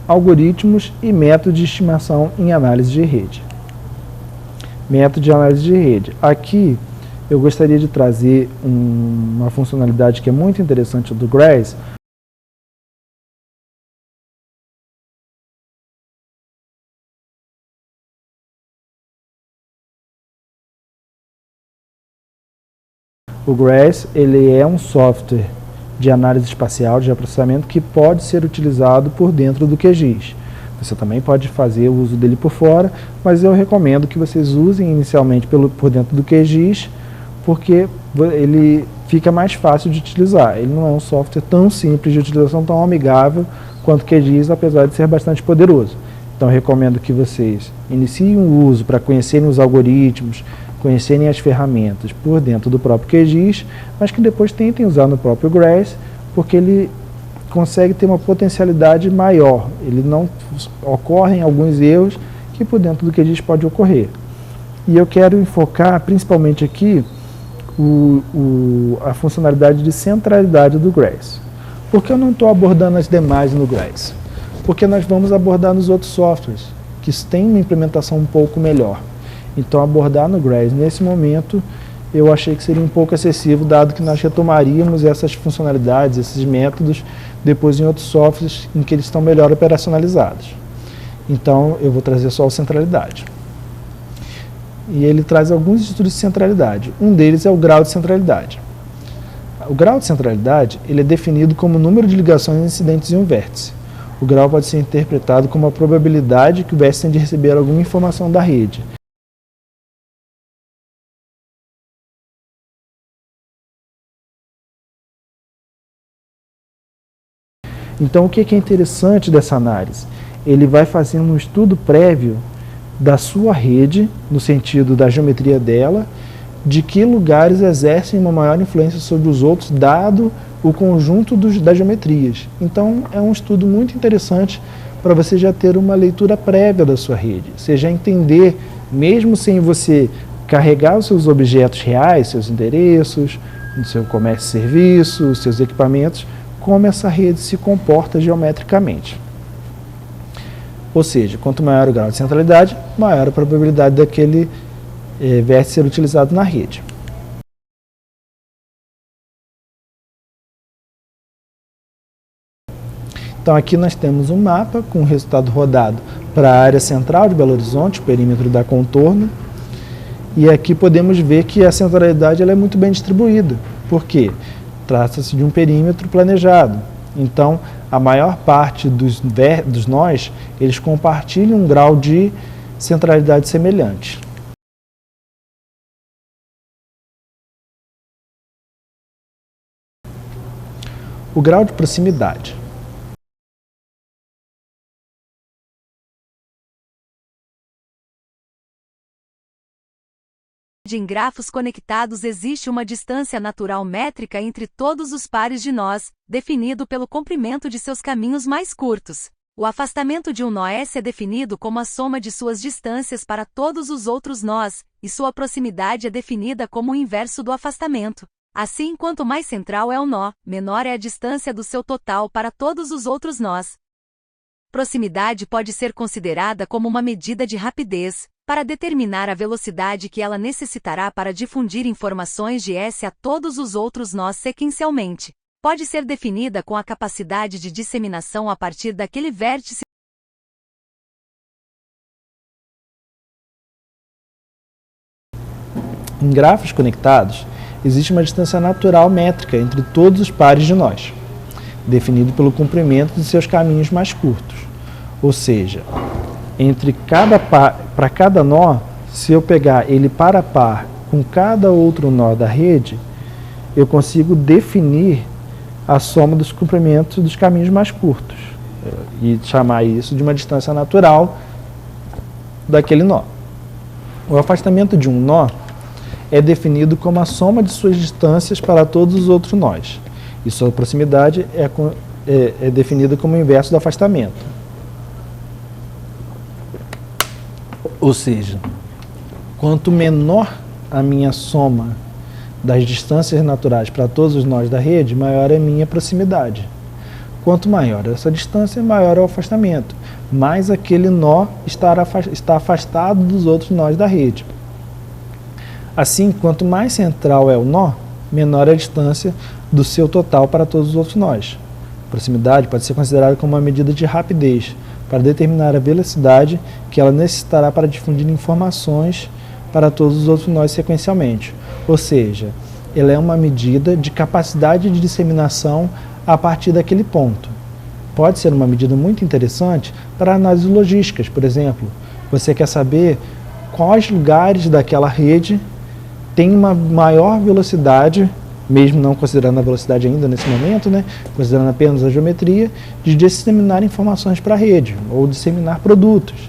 algoritmos e métodos de estimação em análise de rede. Método de análise de rede. Aqui eu gostaria de trazer uma funcionalidade que é muito interessante do GRASS. O GRASS, ele é um software de análise espacial, de processamento, que pode ser utilizado por dentro do QGIS. Você também pode fazer o uso dele por fora, mas eu recomendo que vocês usem inicialmente por dentro do QGIS, porque ele fica mais fácil de utilizar. Ele não é um software tão simples de utilização, tão amigável quanto o QGIS, apesar de ser bastante poderoso. Então eu recomendo que vocês iniciem o uso para conhecerem os algoritmos, conhecerem as ferramentas por dentro do próprio QGIS, mas que depois tentem usar no próprio GRASS, porque ele consegue ter uma potencialidade maior. Ele não ocorrem alguns erros que por dentro do QGIS pode ocorrer. E eu quero enfocar principalmente aqui a funcionalidade de centralidade do GRASS. Por que eu não estou abordando as demais no GRASS? Porque nós vamos abordar nos outros softwares, que têm uma implementação um pouco melhor. Então, abordar no GRASS nesse momento, eu achei que seria um pouco excessivo, dado que nós retomaríamos essas funcionalidades, esses métodos, depois em outros softwares em que eles estão melhor operacionalizados. Então, eu vou trazer só o centralidade. E ele traz alguns estudos de centralidade. Um deles é o grau de centralidade. O grau de centralidade, ele é definido como o número de ligações incidentes em um vértice. O grau pode ser interpretado como a probabilidade que o vértice tem de receber alguma informação da rede. Então, o que é interessante dessa análise? Ele vai fazendo um estudo prévio da sua rede, no sentido da geometria dela, de que lugares exercem uma maior influência sobre os outros, dado o conjunto das geometrias. Então, é um estudo muito interessante para você já ter uma leitura prévia da sua rede. Você já entender, mesmo sem você carregar os seus objetos reais, seus endereços, o seu comércio e serviço, os seus equipamentos, como essa rede se comporta geometricamente. Ou seja, quanto maior o grau de centralidade, maior a probabilidade daquele vértice ser utilizado na rede. Então aqui nós temos um mapa com o resultado rodado para a área central de Belo Horizonte, o perímetro da contorno, e aqui podemos ver que a centralidade ela é muito bem distribuída. Por quê? Trata-se de um perímetro planejado. Então, a maior parte dos nós, eles compartilham um grau de centralidade semelhante. O grau de proximidade. Em grafos conectados existe uma distância natural métrica entre todos os pares de nós, definido pelo comprimento de seus caminhos mais curtos. O afastamento de um nó S é definido como a soma de suas distâncias para todos os outros nós, e sua proximidade é definida como o inverso do afastamento. Assim, quanto mais central é o nó, menor é a distância do seu total para todos os outros nós. Proximidade pode ser considerada como uma medida de rapidez, para determinar a velocidade que ela necessitará para difundir informações de S a todos os outros nós sequencialmente. Pode ser definida com a capacidade de disseminação a partir daquele vértice. Em grafos conectados, existe uma distância natural métrica entre todos os pares de nós, definido pelo comprimento de seus caminhos mais curtos. Ou seja, para cada nó, se eu pegar ele par a par com cada outro nó da rede, eu consigo definir a soma dos comprimentos dos caminhos mais curtos e chamar isso de uma distância natural daquele nó. O afastamento de um nó é definido como a soma de suas distâncias para todos os outros nós, e sua proximidade é definida como o inverso do afastamento. Ou seja, quanto menor a minha soma das distâncias naturais para todos os nós da rede, maior é a minha proximidade. Quanto maior essa distância, maior é o afastamento, mais aquele nó está afastado dos outros nós da rede. Assim, quanto mais central é o nó, menor é a distância do seu total para todos os outros nós. Proximidade pode ser considerada como uma medida de rapidez, para determinar a velocidade que ela necessitará para difundir informações para todos os outros nós sequencialmente. Ou seja, ela é uma medida de capacidade de disseminação a partir daquele ponto. Pode ser uma medida muito interessante para análises logísticas, por exemplo. Você quer saber quais lugares daquela rede têm uma maior velocidade, mesmo não considerando a velocidade ainda nesse momento, né, considerando apenas a geometria, de disseminar informações para a rede, ou disseminar produtos.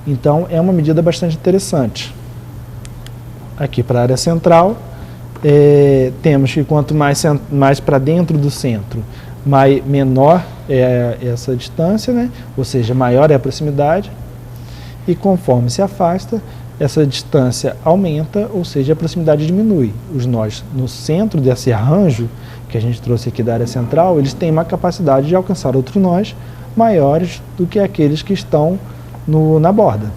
Então, é uma medida bastante interessante. Aqui para a área central, temos que quanto mais para dentro do centro, menor é essa distância, né, ou seja, maior é a proximidade, e conforme se afasta, essa distância aumenta, ou seja, a proximidade diminui. Os nós no centro desse arranjo, que a gente trouxe aqui da área central, eles têm uma capacidade de alcançar outros nós maiores do que aqueles que estão na borda.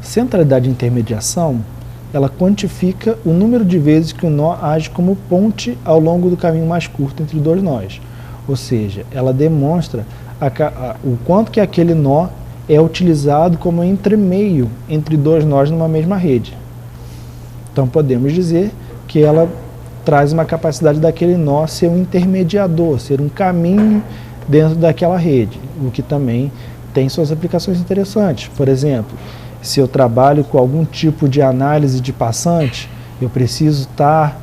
Centralidade de intermediação, ela quantifica o número de vezes que o nó age como ponte ao longo do caminho mais curto entre dois nós. Ou seja, ela demonstra o quanto que aquele nó é utilizado como entremeio entre dois nós numa mesma rede. Então podemos dizer que ela traz uma capacidade daquele nó ser um intermediador, ser um caminho dentro daquela rede, o que também tem suas aplicações interessantes. Por exemplo, se eu trabalho com algum tipo de análise de passante, eu preciso estar,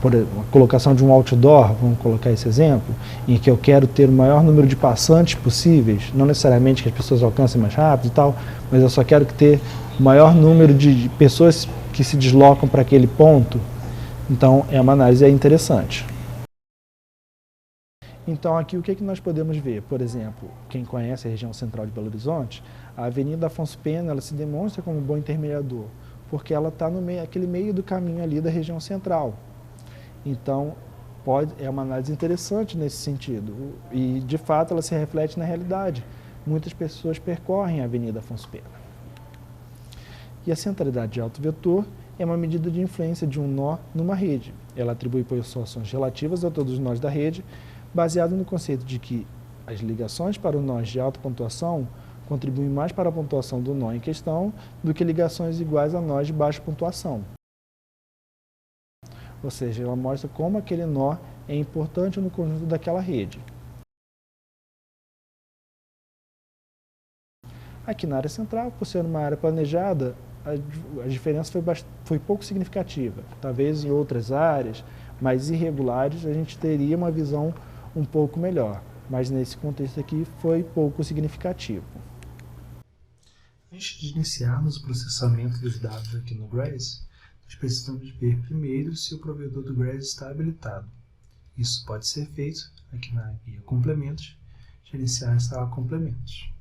por a colocação de um outdoor, vamos colocar esse exemplo, em que eu quero ter o maior número de passantes possíveis, não necessariamente que as pessoas alcancem mais rápido e tal, mas eu só quero ter o maior número de pessoas que se deslocam para aquele ponto. Então, é uma análise interessante. Então, aqui o que nós podemos ver? Por exemplo, quem conhece a região central de Belo Horizonte, a Avenida Afonso Pena, ela se demonstra como um bom intermediador, porque ela está naquele meio do caminho ali da região central. Então, é uma análise interessante nesse sentido. E, de fato, ela se reflete na realidade. Muitas pessoas percorrem a Avenida Afonso Pena. E a centralidade de alto vetor é uma medida de influência de um nó numa rede. Ela atribui posições relativas a todos os nós da rede, baseado no conceito de que as ligações para os nós de alta pontuação contribuem mais para a pontuação do nó em questão do que ligações iguais a nós de baixa pontuação. Ou seja, ela mostra como aquele nó é importante no conjunto daquela rede. Aqui na área central, por ser uma área planejada, a diferença foi pouco significativa. Talvez em outras áreas mais irregulares a gente teria uma visão um pouco melhor, mas nesse contexto aqui foi pouco significativo. Antes de iniciarmos o processamento dos dados aqui no GRASS, nós precisamos ver primeiro se o provedor do GRASS está habilitado. Isso pode ser feito aqui na guia Complementos, gerenciar a sala Complementos.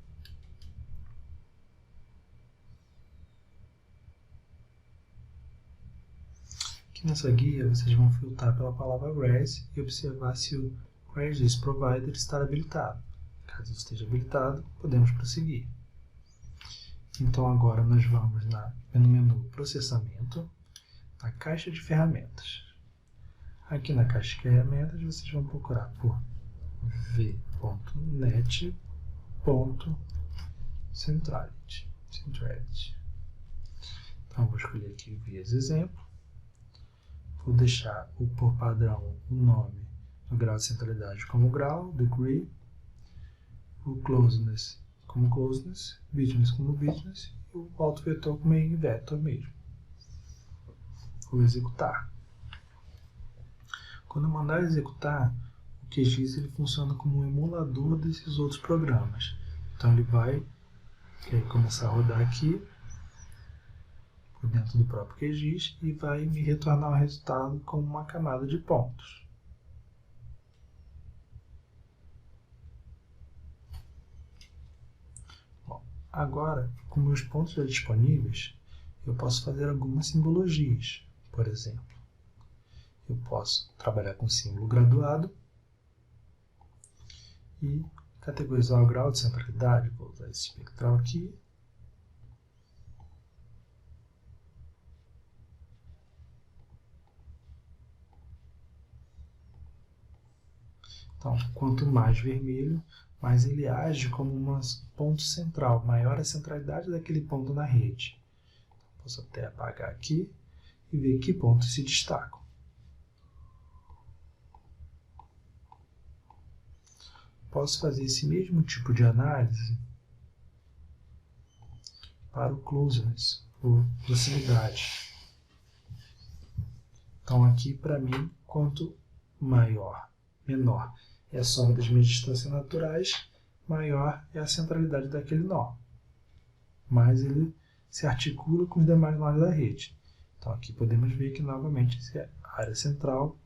Aqui nessa guia vocês vão filtrar pela palavra GRASS e observar se o GRASS Provider está habilitado. Caso esteja habilitado, podemos prosseguir. Então agora nós vamos no menu Processamento, na caixa de ferramentas. Aqui na caixa de ferramentas vocês vão procurar por v.net.centrality. Então eu vou escolher aqui vias exemplo. Vou deixar por padrão o nome do grau de centralidade como grau, degree, o closeness como closeness, bitness como bitness e o alto vetor como vetor mesmo. Vou executar. Quando eu mandar executar, o QGIS ele funciona como um emulador desses outros programas. Então ele vai começar a rodar aqui por dentro do próprio QGIS e vai me retornar o resultado como uma camada de pontos. Agora, com meus pontos já disponíveis, eu posso fazer algumas simbologias. Por exemplo, eu posso trabalhar com símbolo graduado e categorizar o grau de centralidade. Vou usar esse espectral aqui. Então, quanto mais vermelho, mais ele age como um ponto central, maior a centralidade daquele ponto na rede. Posso até apagar aqui e ver que pontos se destacam. Posso fazer esse mesmo tipo de análise para o closeness, ou proximidade. Então, aqui, para mim, quanto menor é a soma das minhas distâncias naturais, maior é a centralidade daquele nó. Mas ele se articula com os demais nós da rede. Então, aqui podemos ver que, novamente, a área central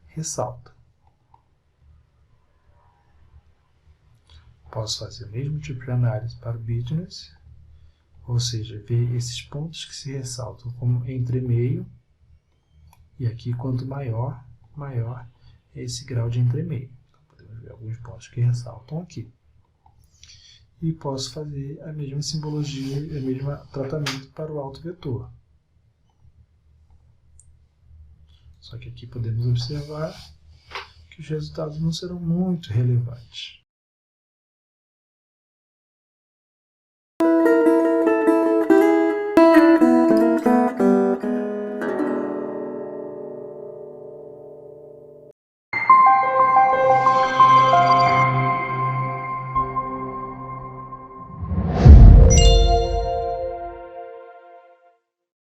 ressalta. Posso fazer o mesmo tipo de análise para o bitness, ou seja, ver esses pontos que se ressaltam como entremeio, e aqui, quanto maior é esse grau de entremeio. Então, podemos ver alguns pontos que ressaltam aqui. E posso fazer a mesma simbologia, o mesmo tratamento para o alto vetor. Só que aqui podemos observar que os resultados não serão muito relevantes.